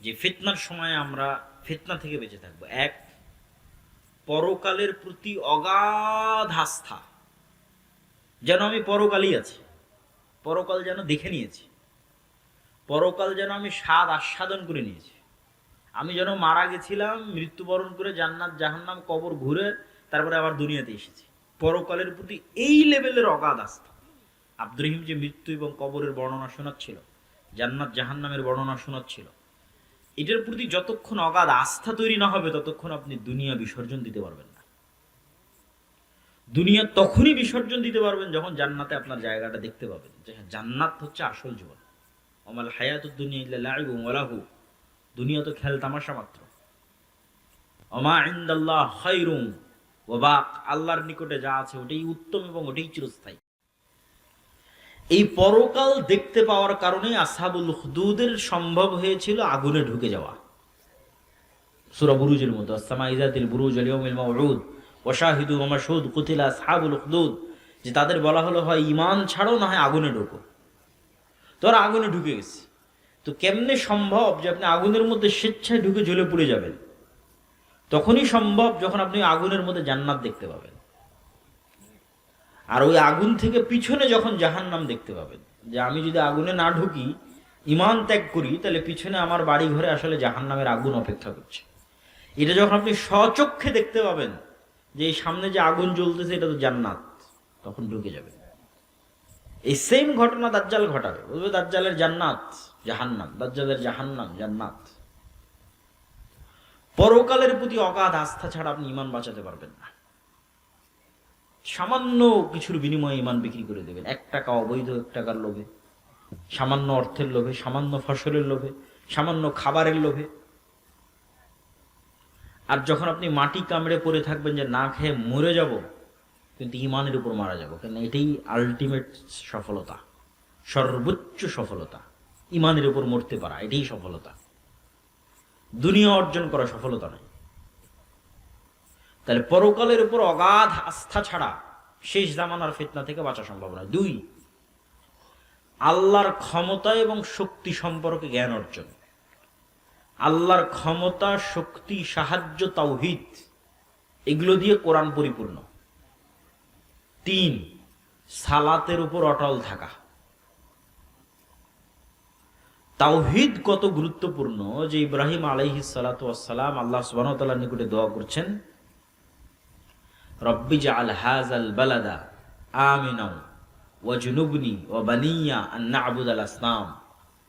যে ফিতনার সময় আমরা ফিতনা থেকে বেঁচে থাকবো। এক, পরকালের প্রতি অগাধ আস্থা, যেন আমি পরকালই আছি, পরকাল যেন দেখে নিয়েছি, পরকাল যেন আমি স্বাদ আস্বাদন করে নিয়েছি, আমি যেন মারা গেছিলাম, মৃত্যুবরণ করে জান্নাত জাহান্নাম কবর ঘুরে তারপরে আবার দুনিয়াতে এসেছি। পরকালের প্রতি এই লেভেলের অগাধ আস্থা। আব্দুর রহিম যে মৃত্যু এবং কবরের বর্ণনা শোনাচ্ছিল, জান্নাত জাহান্নামের বর্ণনা শোনাচ্ছিল, এটার প্রতি যতক্ষণ অগাধ আস্থা তৈরি না হবে ততক্ষণ আপনি দুনিয়া বিসর্জন দিতে পারবেন না। দুনিয়া তখনই বিসর্জন দিতে পারবেন যখন জান্নাতে আপনার জায়গাটা দেখতে পাবেন যে জান্নাত হচ্ছে আসল জীবন। আমাল হায়াতুদ দুনিয়া ইল্লা লাইবুন ওয়া লাহু, দুনিয়া তো খেল তামাশা মাত্র। ওমা ইনদাল্লাহ খায়রুন ওয়া বাক, আল্লাহর নিকটে যা আছে ওটাই উত্তম এবং ওটাই চিরস্থায়ী। এই পরকাল দেখতে পাওয়ার কারণে আসহাবুল হুদুদের সম্ভব হয়েছিল আগুনে ঢুকে যাওয়া। সূরা বুরুজের মধ্যে আসসামা ইযাতিল বুরুজ আল ইয়াউমিল মাউউদ ওয়া শাহিদু ওয়া মাশহুদ কুতিলা আসহাবুল হুদুদ, যে তাদের বলা হলো হয় ঈমান ছাড়ো না হয় আগুনে ঢোকো। তোরা আগুনে ঢুকে গেছে, তো কেমনে সম্ভব যে আপনি আগুনের মধ্যে স্বেচ্ছায় ঢুকে জ্বলে পুড়ে যাবেন? তখনই সম্ভব যখন আপনি আগুনের মধ্যে জান্নাত দেখতে পাবেন। আর ওই আগুন থেকে পিছনে যখন জাহান্নাম দেখতে পাবেন, যে আমি যদি আগুনে না ঢুকি, ঈমান ত্যাগ করি, তাহলে পিছনে আমার বাড়ি ঘরে আসলে জাহান্নামের আগুন অপেক্ষা করছে। এটা যখন আপনি স্বচক্ষে দেখতে পাবেন যে এই সামনে যে আগুন জ্বলতেছে এটা তো জান্নাত, তখন ঢুকে যাবেন। এই সেম ঘটনা দাজ্জাল ঘটাবে, বলবে দাজ্জালের জান্নাত জাহান্নাম, দাজ্জালের জাহান্নাম জান্নাত। পরকালের প্রতি অগাধ আস্থা ছাড়া আপনি ঈমান বাঁচাতে পারবেন না। সামান্য কিছুর বিনিময়ে ঈমান বিক্রি করে দেবেন, 1 টাকা অবৈধ 1 টাকার লোভে, সামান্য অর্থের লোভে, সামান্য ফসলের লোভে, সামান্য খাবারের লোভে। আর যখন আপনি মাটি কামড়ে পড়ে থাকবেন যে না খেয়ে মরে যাব, কিন্তু ঈমানের উপর মারা যাব, কেন এটাই আলটিমেট সফলতা, সর্বোচ্চ সফলতা। ঈমানের উপর মরতে পারা এটাই সফলতা, দুনিয়া অর্জন করা সফলতা নয়। তাহলে পরকালের উপর অগাধ আস্থা ছাড়া শেষ জামানার ফিতনা থেকে বাঁচা সম্ভব নয়। 2, আল্লাহর ক্ষমতা এবং শক্তি সম্পর্কে জ্ঞান অর্জন। আল্লাহর ক্ষমতা, শক্তি, সাহায্য, তাওহীদ, এগুলো দিয়ে কোরআন পরিপূর্ণ। 3, সালাতের উপর অটল থাকা। তাওহীদ কত গুরুত্বপূর্ণ যে ইব্রাহিম আলাইহিস সালাতু ওয়াস সালাম আল্লাহ সুবহানাহু ওয়া তাআলার নিকটে দোয়া করছেন, রব্বি জাআল হাযাল বালাদা আমিনা ওয়াজনুবনি ওয়া বানিয়া আন না'বুদাল আসনাম।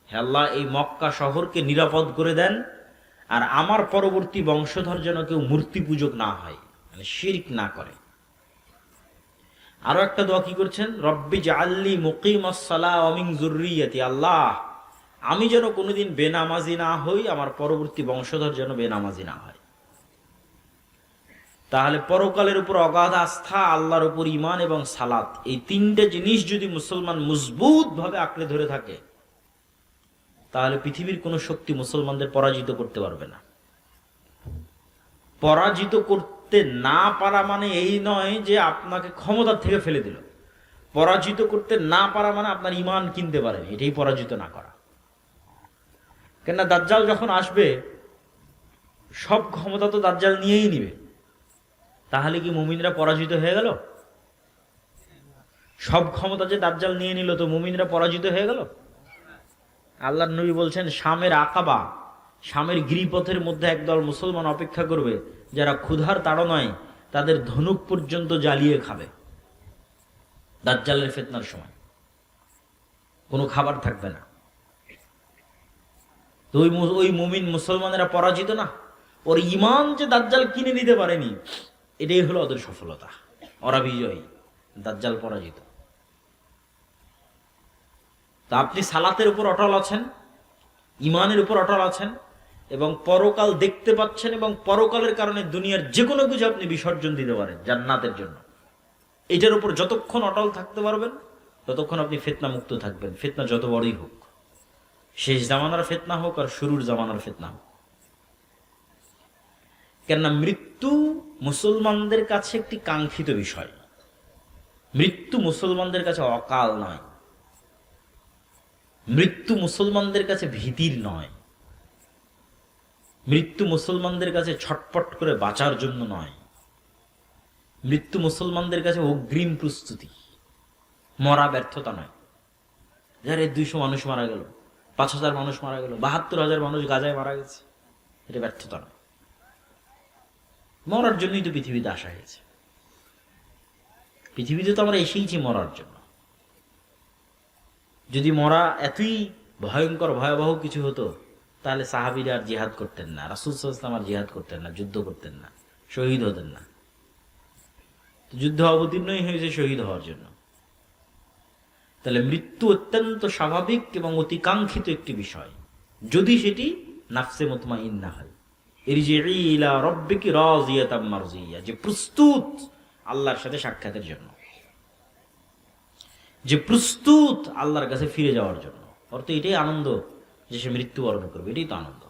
হে আল্লাহ, এই মক্কা শহরকে নিরাপদ করে দেন, আর আমার পরবর্তী বংশধর যেন কেউ মূর্তি পূজক না হয়, মানে শিরক না করে। আরো একটা দোয়া কি করছেন, রব্বি জাআলনি মুকিমাস সালাহ ওয়া মিন যুররিয়াতি। আল্লাহ, আমি যেন কোনোদিন বেনামাজি না হই, আমার পরবর্তী বংশধর যেন বেনামাজি না হয়। তাহলে পরকালের উপর অগাধ আস্থা, আল্লাহর উপর ঈমান এবং সালাত, এই 3টে জিনিস যদি মুসলমান মজবুত ভাবে আঁকড়ে ধরে থাকে, তাহলে পৃথিবীর কোনো শক্তি মুসলমানদের পরাজিত করতে পারবে না। পরাজিত করতে না পারা মানে এই নয় যে আপনাকে ক্ষমতার থেকে ফেলে দিল। পরাজিত করতে না পারা মানে আপনার ঈমান কিনতে পারেন, এটাই পরাজিত না করা। কেননা দাজ্জাল যখন আসবে, সব ক্ষমতা তো দাজ্জাল নিয়েই নিবে। তাহলে কি মুমিনরা পরাজিত হয়ে গেল? সব ক্ষমতা যে দাজ্জাল নিয়ে নিল, তো মুমিনরা পরাজিত হয়ে গেল? আল্লাহর নবী বলছেন, শামের আকাবা, শামের গিরিপথের মধ্যে একদল মুসলমান অপেক্ষা করবে, যারা ক্ষুধার তাড়নায় তাদের ধনুক পর্যন্ত জ্বালিয়ে খাবে। দাজ্জালের ফিতনার সময় কোনো খাবার থাকবে না। তো ওই মুমিন মুসলমানেরা পরাজিত না, ওর ঈমান যে দাজ্জাল কিনে নিতে পারেনি, এটাই হলো ওদের সফলতা। ওরা বিজয়ী, দাজ্জাল পরাজিত। তা আপনি সালাতের উপর অটল আছেন, ঈমানের উপর অটল আছেন, এবং পরকাল দেখতে পাচ্ছেন, এবং পরকালের কারণে দুনিয়ার যে কোনো কিছু আপনি বিসর্জন দিতে পারেন জান্নাতের জন্য। এটার উপর যতক্ষণ অটল থাকতে পারবেন, ততক্ষণ আপনি ফিতনা মুক্ত থাকবেন, ফিতনা যত বড়ই হোক, শেষ জামানার ফিতনা হোক আর শুরুর জামানার ফিতনা হোক। কেননা মৃত্যু মুসলমানদের কাছে একটি কাঙ্ক্ষিত বিষয়। মৃত্যু মুসলমানদের কাছে অকাল নয়, মৃত্যু মুসলমানদের কাছে ভীতির নয়, মৃত্যু মুসলমানদের কাছে ছটপট করে বাঁচার জন্য নয়। মৃত্যু মুসলমানদের কাছে অগ্রিম প্রস্তুতি, মরা ব্যর্থতা নয়। যারে 200 মানুষ মারা গেল, 5000 মানুষ মারা গেল, 72,000 মানুষ গাজায় মারা গেছে, এটা ব্যর্থতা না। মরার জন্যই তো পৃথিবীতে আসা হয়েছে। পৃথিবীতে তো আমরা এসেইছি মরার জন্য। যদি মরা এতই ভয়ঙ্কর ভয়াবহ কিছু হতো, তাহলে সাহাবীরা আর জিহাদ করতেন না, রাসূল সাল্লাল্লাহু আলাইহি ওয়াসাল্লাম আর জিহাদ করতেন না, যুদ্ধ করতেন না, শহীদ হতেন না। যুদ্ধ অবতীর্ণই হয়েছে শহীদ হওয়ার জন্য। তাহলে মৃত্যু অত্যন্ত স্বাভাবিক এবং অতিকাঙ্ক্ষিত একটি বিষয়, যদি সেটি নাফসে মুতমাইন্না হয়। ইরজিই ইলা রাব্বিকি রাযিয়াতাম মারজিয়া, যে প্রস্তুত আল্লাহর সাথে সাক্ষাতের জন্য, যে প্রস্তুত আল্লাহর কাছে ফিরে যাওয়ার জন্য। অর্থ এটাই আনন্দ যে সে মৃত্যুবরণ করবে, এটাই তো আনন্দ।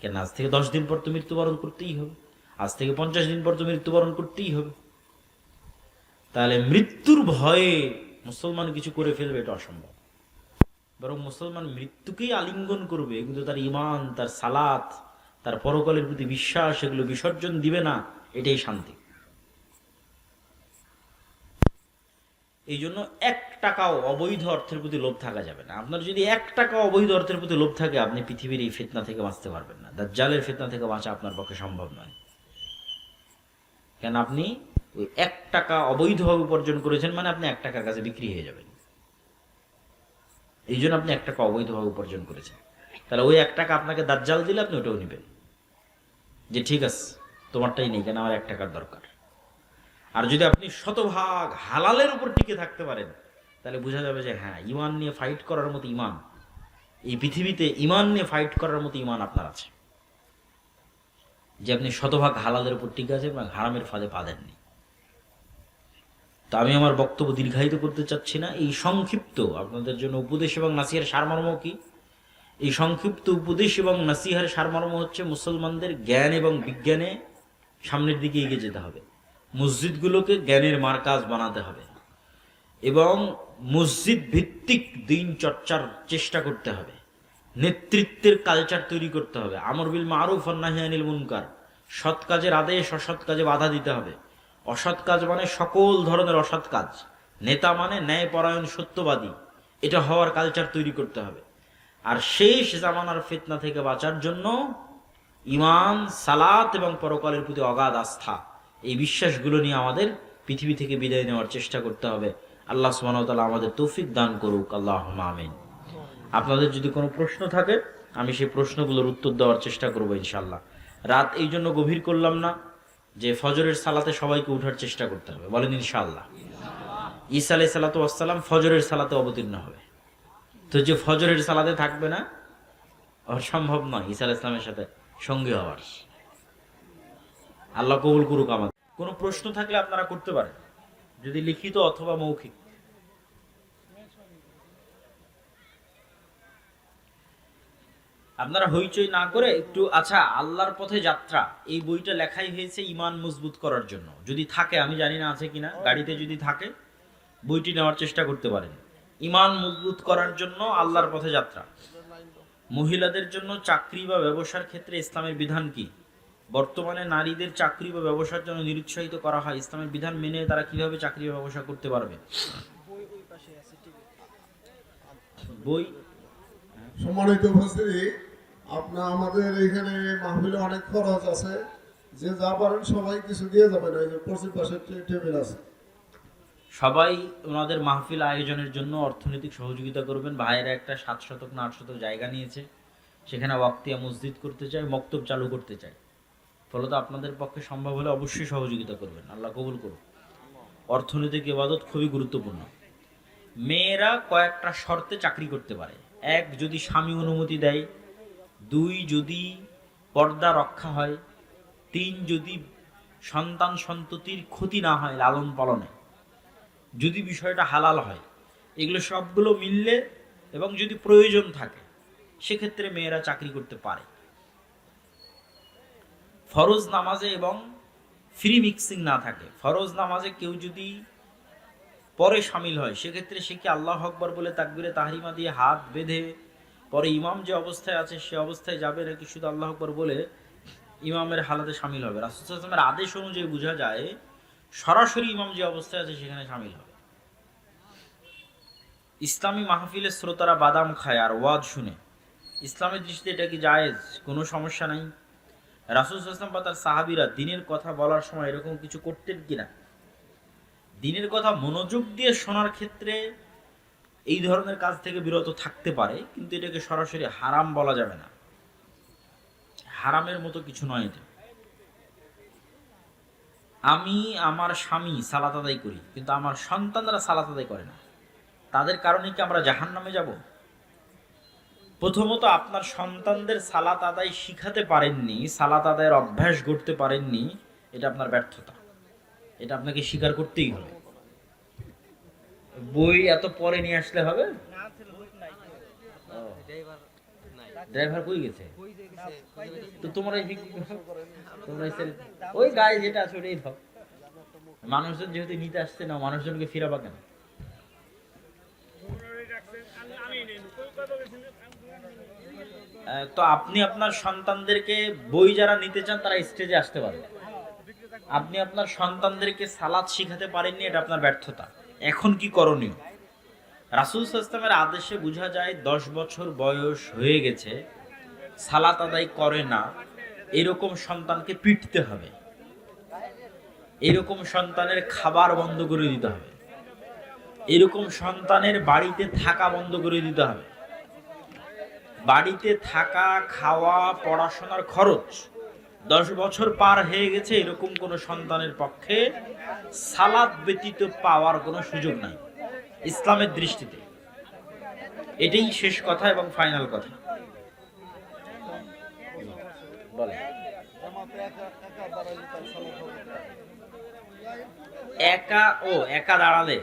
কেন আজ থেকে 10 দিন পর তো মৃত্যুবরণ করতেই হবে, আজ থেকে 50 দিন পর তো মৃত্যুবরণ করতেই হবে। তাহলে মৃত্যুর ভয়ে মুসলমান কিছু করে ফেলবে, এটা অসম্ভব। বরং মুসলমান মৃত্যুকেই আলিঙ্গন করবে, কিন্তু তার ঈমান, তার সালাত, তার পরকালের প্রতি বিশ্বাস, এগুলো বিসর্জন দিবে না, এটাই শান্তি। এই জন্য 1 টাকাও অবৈধ অর্থের প্রতি লোভ থাকা যাবে না। আপনার যদি 1 টাকা অবৈধ অর্থের প্রতি লোভ থাকে, আপনি পৃথিবীর এই ফিতনা থেকে বাঁচতে পারবেন না। দাজ্জালের ফিতনা থেকে বাঁচা আপনার পক্ষে সম্ভব নয়। কেন আপনি ওই 1 টাকা অবৈধভাবে উপার্জন করেছেন, মানে আপনি 1 টাকার কাছে বিক্রি হয়ে যাবেন। এই জন্য আপনি 1 টাকা অবৈধভাবে উপার্জন করেছেন। তাহলে ওই 1 টাকা আপনাকে দাজ্জাল দিলে আপনি ওটাও নেবেন, যে ঠিক আছে তোমারটাই নেই, কেন আমার 1 টাকার দরকার। আর যদি আপনি শতভাগ হালালের উপর টিকে থাকতে পারেন, তাহলে বোঝা যাবে যে হ্যাঁ, ঈমান নিয়ে ফাইট করার মতো ঈমান এই পৃথিবীতে, ঈমান নিয়ে ফাইট করার মতো ঈমান আপনার আছে, যে আপনি শতভাগ হালালের উপর টিকে আছেন এবং হারামের ফাঁদে পা দেননি। তো আমি আমার বক্তব্য দীর্ঘায়িত করতে চাচ্ছি না। এই সংক্ষিপ্ত আপনাদের জন্য উপদেশ এবং নাসিহার সারমর্ম কি? এই সংক্ষিপ্ত উপদেশ এবং নাসিহার সারমর্ম হচ্ছে, মুসলমানদের জ্ঞান এবং বিজ্ঞানে সামনের দিকে এগিয়ে যেতে হবে, মসজিদগুলোকে জ্ঞানের মারকাজ বানাতে হবে এবং মসজিদ ভিত্তিক দিন চর্চার চেষ্টা করতে হবে, নেতৃত্বের কালচার তৈরি করতে হবে, আমর বিল মারুফ ওয়ান নাহি আনিল মুনকার, সৎ কাজের আদেশ, অসৎ কাজে বাধা দিতে হবে। অসৎ কাজ মানে সকল ধরনের অসৎ কাজ, নেতা মানে ন্যায়পরায়ণ সত্যবাদী, এটা হওয়ার কালচার তৈরি করতে হবে। আর শেষ জামানার ফিতনা থেকে বাঁচার জন্য ঈমান, সালাত এবং পরকালের প্রতি অগাধ আস্থা, এই বিশ্বাসগুলো নিয়ে আমাদের পৃথিবী থেকে বিদায় নেওয়ার চেষ্টা করতে হবে। আল্লাহ সুবহানাহু ওয়া তাআলা আমাদের তৌফিক দান করুক, আল্লাহুম্মা আমিন। আপনাদের যদি কোনো প্রশ্ন থাকে, আমি সেই প্রশ্নগুলোর উত্তর দেওয়ার চেষ্টা করবো ইনশাআল্লাহ। রাত এই জন্য গভীর করলাম না যে ফজরের সালাতে সবাইকে উঠার চেষ্টা করতে হবে, বলেন ইনশাআল্লাহ। ঈসা আলাইহিস সালাতু ওয়াস সালাম ফজরের সালাতে অবতীর্ণ হবে, তো যে ফজরের সালাতে থাকবে না, অসম্ভব নয় ঈসা আলাইহিস সালামের সাথে সঙ্গী হওয়ার। আল্লাহ কবুল করুক আমাদের। কোনো প্রশ্ন থাকলে আপনারা করতে পারেন, যদি লিখিত অথবা মৌখিক। আপনারা হইচই না করে একটু, আচ্ছা, আল্লাহর পথে যাত্রা, এই বইটা লেখাই হয়েছে ঈমান মজবুত করার জন্য। যদি থাকে, আমি জানি না আছে কিনা, গাড়িতে যদি থাকে বইটি নেওয়ার চেষ্টা করতে পারেন। ঈমান মজবুত করার জন্য আল্লাহর পথে যাত্রা। মহিলাদের জন্য চাকরি বা ব্যবসার ক্ষেত্রে ইসলামের বিধান কি? বর্তমানে নারীদের চাকরি বা ব্যবসার জন্য নিরুৎসাহিত করা হয়, ইসলামের বিধান মেনে তারা কিভাবে চাকরি বা ব্যবসা করতে পারবে? বই সম্মানিত উপস্থিতি, আপনার আমাদের এখানে মাহফিলে অনেক খরচ আছে, যে যা পারেন সবাই কিছু দিয়ে যাবেন। ওই যে পশ্চিম পাশে টেবিল আছে, সবাই ওনাদের মাহফিল আয়োজনের জন্য অর্থনৈতিক সহযোগিতা করবেন। ভাইয়েরা একটা 7 শতক না 8 শতক জায়গা নিয়েছে, সেখানে ওয়াক্তিয়া মসজিদ করতে চায়, মক্তব চালু করতে চায়। ফলত আপনাদের পক্ষে সম্ভব হলে অবশ্যই সহযোগিতা করবেন, আল্লাহ কবুল করুন। অর্থনৈতিক ইবাদত খুবই গুরুত্বপূর্ণ। মেয়েরা কয়েকটা শর্তে চাকরি করতে পারে। 1, যদি স্বামী অনুমতি দেয়। 2, যদি পর্দা রক্ষা হয়। 3, যদি সন্তান সন্ততির ক্ষতি না হয় লালন পালনে, যদি বিষয়টা হালাল হয়। এগুলো সবগুলো মিললে এবং যদি প্রয়োজন থাকে, সেক্ষেত্রে মেয়েরা চাকরি করতে পারে। ফরজ নামাজে এবং ফ্রি মিক্সিং না থাকে। ফরজ নামাজে কেউ যদি পরে সামিল হয়, সেক্ষেত্রে সে কি আল্লাহু আকবার বলে তাকবীরে তাহরিমা দিয়ে হাত বেঁধে পরে ইমাম যে অবস্থায় আছে সে অবস্থায় যাবে, নাকি শুধু আল্লাহু আকবার বলে ইমামের হালাতে সামিল হবে? রাসূল সাল্লাল্লাহু আলাইহি ওয়াসাল্লামের আদেশ অনুযায়ী বোঝা যায় সরাসরি ইমাম যে অবস্থায় আছে সেখানে সামিল হবে। ইসলামী মাহফিলের শ্রোতারা বাদাম খায় আর ওয়াজ শুনে, ইসলামের দৃষ্টিতে এটা কি জায়েজ? কোনো সমস্যা নাই। রাসূল সাল্লাল্লাহু আলাইহি ওয়াসাল্লাম বা তার সাহাবীরা দিনের কথা বলার সময় এরকম কিছু করতেন কিনা? দিনের কথা মনোযোগ দিয়ে শোনার ক্ষেত্রে এই ধরনের কাজ থেকে বিরত থাকতে পারে, কিন্তু এটাকে সরাসরি হারাম বলা যাবে না। হারামের মতো কিছু নয় এটা। আমি আমার স্বামী সালাত আদায় করি, কিন্তু আমার সন্তানরা সালাত আদায় করে না, তাদের কারণে কি আমরা জাহান্নামে যাব? প্রথমত আপনার সন্তানদের সালাত আদায় শিখাতে পারেননি, সালাত আদায়ের অভ্যাস গড়তে পারেননি, এটা আপনার ব্যর্থতা। এটা আপনাকে স্বীকার করতেই হবে। বই এত পরে নিয়ে আসলে হবে? ড্রাইভার কই গেছে? তো তোমরা ওই গায়ে যেটা আছে ওটাই দাও। মানুষজন যেহেতু নিতে আসছে না, মানুষজনকে ফিরাবা কেন? তো আপনি আপনার সন্তানদেরকে বই যারা নিতে চান তারা স্টেজে আসতে পারে। আপনি আপনার সন্তানদেরকে সালাত শিখাতে পারেননি, এটা আপনার ব্যর্থতা। এখন কি করণীয়? রাসূল সাল্লাল্লাহু আলাইহি ওয়াসাল্লামের আদেশে বোঝা যায় 10 বছর বয়স হয়ে গেছে, সালাত আদায় করে না, এরকম সন্তানকে পিটতে হবে। এরকম সন্তানের খাবার বন্ধ করে দিতে হবে। এরকম সন্তানের বাড়িতে থাকা বন্ধ করে দিতে হবে। বাড়িতে থাকা, খাওয়া, পড়াশোনার খরচ 10 বছর পার হয়ে গেছে, এরকম কোন সন্তানের পক্ষে সালাত ব্যতীত পাওয়ার কোনো সুযোগ নাই ইসলামের দৃষ্টিতে। এটাই শেষ কথা এবং ফাইনাল কথা। বলে একা দাঁড়ালে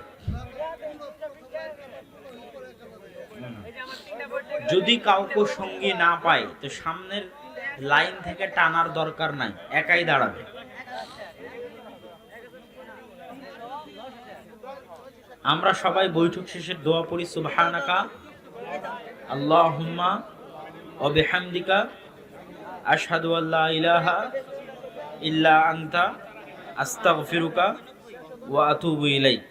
যদি কাউকে সঙ্গী না পায় তো সামনের লাইন থেকে টানার দরকার নাই, একাই দাঁড়াবে। আমরা সবাই বৈঠক শেষে দোয়া পড়ি, সুবহানাকা আল্লাহুম্মা ওয়া বিহামদিকা আশহাদু আল্লা ইলাহা ইল্লা আনতা আস্তাগফিরুকা ওয়া আতুবু ইলাইক।